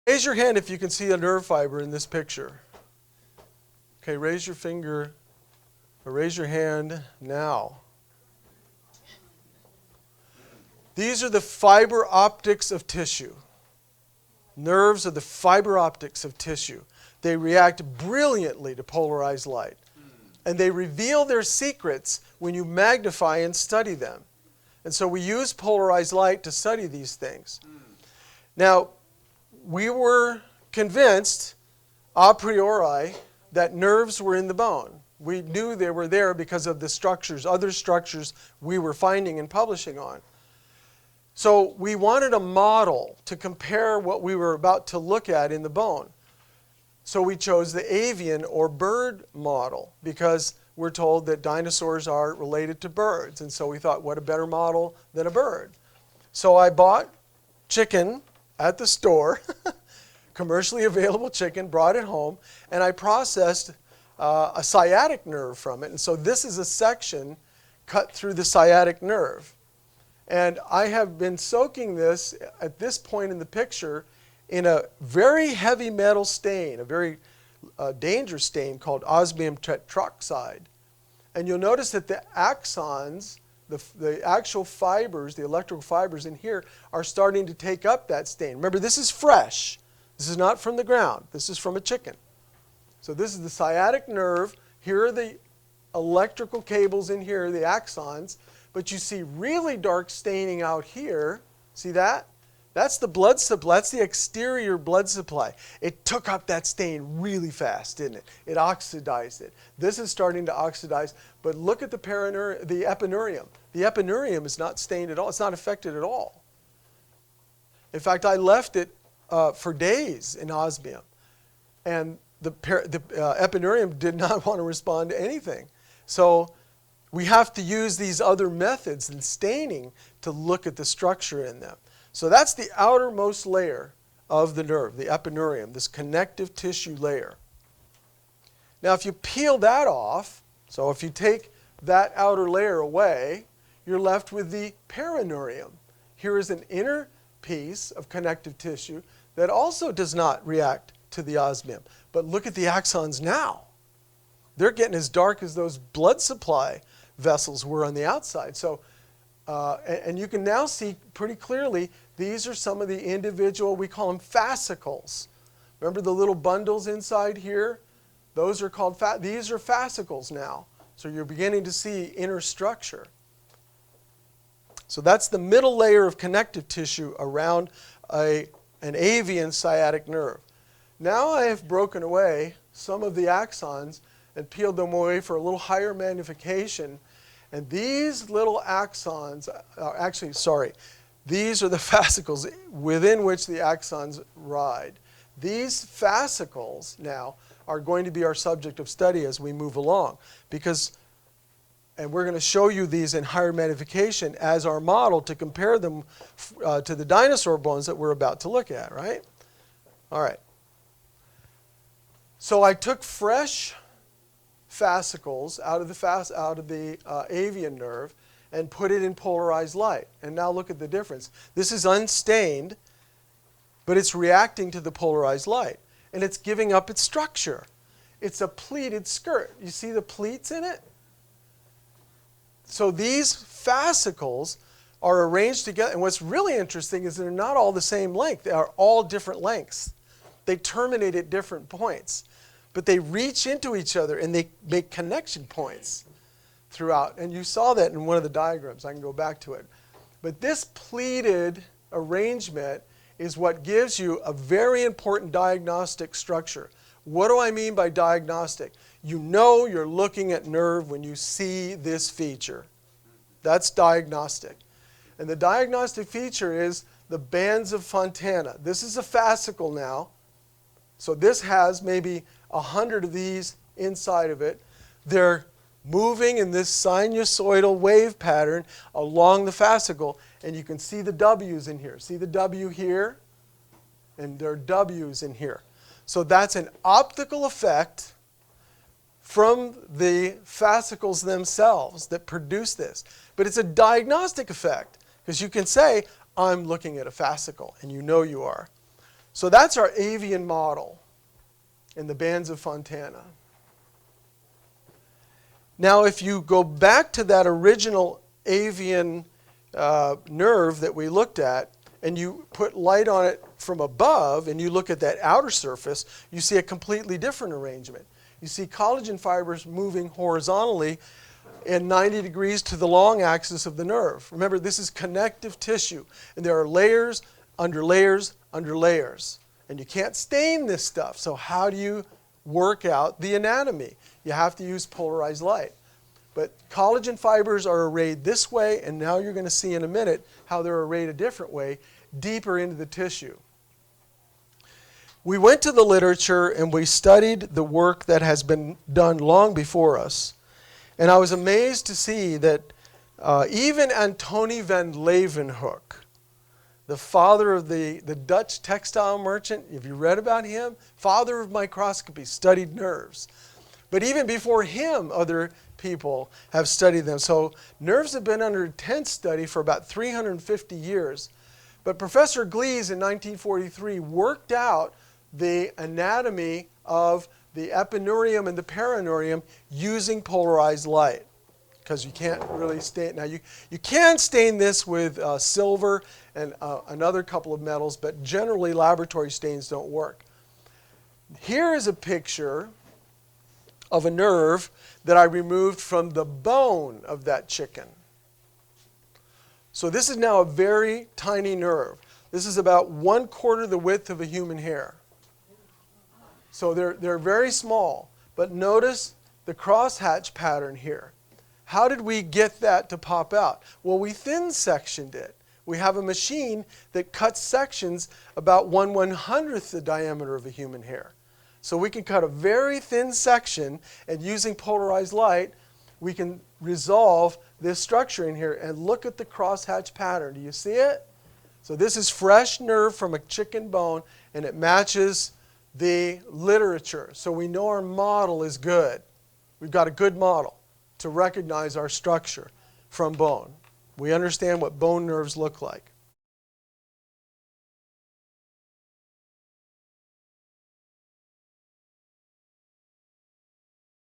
Raise your hand if you can see a nerve fiber in this picture. Okay, raise your finger, or raise your hand now. These are the fiber optics of tissue. Nerves are the fiber optics of tissue. They react brilliantly to polarized light. And they reveal their secrets when you magnify and study them. And so we use polarized light to study these things. Now, we were convinced a priori that nerves were in the bone. We knew they were there because of the structures, other structures we were finding and publishing on. So we wanted a model to compare what we were about to look at in the bone. So we chose the avian or bird model because we're told that dinosaurs are related to birds. And so we thought, what a better model than a bird? So I bought chicken at the store, commercially available chicken, brought it home, and I processed a sciatic nerve from it. And so this is a section cut through the sciatic nerve. And I have been soaking this at this point in the picture in a very heavy metal stain, a very dangerous stain called osmium tetroxide. And you'll notice that the axons, the actual fibers, the electrical fibers in here, are starting to take up that stain. Remember, this is fresh. This is not from the ground. This is from a chicken. So this is the sciatic nerve. Here are the electrical cables in here, the axons. But you see really dark staining out here. See that? That's the blood supply. That's the exterior blood supply. It took up that stain really fast, didn't it? It oxidized it. This is starting to oxidize. But look at the epineurium. The epineurium is not stained at all. It's not affected at all. In fact, I left it for days in osmium. And the epineurium did not want to respond to anything. So we have to use these other methods in staining to look at the structure in them. So that's the outermost layer of the nerve, the epineurium, this connective tissue layer. Now if you peel that off, so if you take that outer layer away, you're left with the perineurium. Here is an inner piece of connective tissue that also does not react to the osmium. But look at the axons now. They're getting as dark as those blood supply vessels were on the outside. So, and you can now see pretty clearly these are some of the individual, we call them fascicles. Remember the little bundles inside here? Those are called, these are fascicles now. So you're beginning to see inner structure. So that's the middle layer of connective tissue around an avian sciatic nerve. Now I have broken away some of the axons and peeled them away for a little higher magnification. And these little axons, these are the fascicles within which the axons ride. These fascicles now are going to be our subject of study as we move along. And we're going to show you these in higher magnification as our model to compare them to the dinosaur bones that we're about to look at, right? All right. So I took fresh fascicles out of the avian nerve and put it in polarized light. And now look at the difference. This is unstained, but it's reacting to the polarized light. And it's giving up its structure. It's a pleated skirt. You see the pleats in it? So these fascicles are arranged together. And what's really interesting is they're not all the same length. They are all different lengths. They terminate at different points. But they reach into each other and they make connection points throughout. And you saw that in one of the diagrams. I can go back to it. But this pleated arrangement is what gives you a very important diagnostic structure. What do I mean by diagnostic? You know you're looking at nerve when you see this feature. That's diagnostic. And the diagnostic feature is the bands of Fontana. This is a fascicle now. So this has maybe 100 of these inside of it. They're moving in this sinusoidal wave pattern along the fascicle. And you can see the W's in here. See the W here? And there are W's in here. So that's an optical effect from the fascicles themselves that produce this. But it's a diagnostic effect because you can say, I'm looking at a fascicle, and you know you are. So that's our avian model in the bands of Fontana. Now, if you go back to that original avian nerve that we looked at, and you put light on it from above, and you look at that outer surface, you see a completely different arrangement. You see collagen fibers moving horizontally and 90 degrees to the long axis of the nerve. Remember, this is connective tissue, and there are layers, under layers, under layers. And you can't stain this stuff, so how do you work out the anatomy? You have to use polarized light. But collagen fibers are arrayed this way, and now you're going to see in a minute how they're arrayed a different way, deeper into the tissue. We went to the literature and we studied the work that has been done long before us. And I was amazed to see that even Antony van Leeuwenhoek, the father of the Dutch textile merchant, have you read about him? Father of microscopy, studied nerves. But even before him, other people have studied them. So nerves have been under intense study for about 350 years. But Professor Glees in 1943 worked out the anatomy of the epineurium and the perineurium using polarized light, because you can't really stain. Now you can stain this with silver and another couple of metals, but generally laboratory stains don't work. Here is a picture of a nerve that I removed from the bone of that chicken. So this is now a very tiny nerve. This is about 1/4 the width of a human hair. So they're very small. But notice the crosshatch pattern here. How did we get that to pop out? Well, we thin sectioned it. We have a machine that cuts sections about 1/100th the diameter of a human hair. So we can cut a very thin section, and using polarized light, we can resolve this structure in here. And look at the crosshatch pattern. Do you see it? So this is fresh nerve from a chicken bone, and it matches the literature. So we know our model is good. We've got a good model to recognize our structure from bone. We understand what bone nerves look like.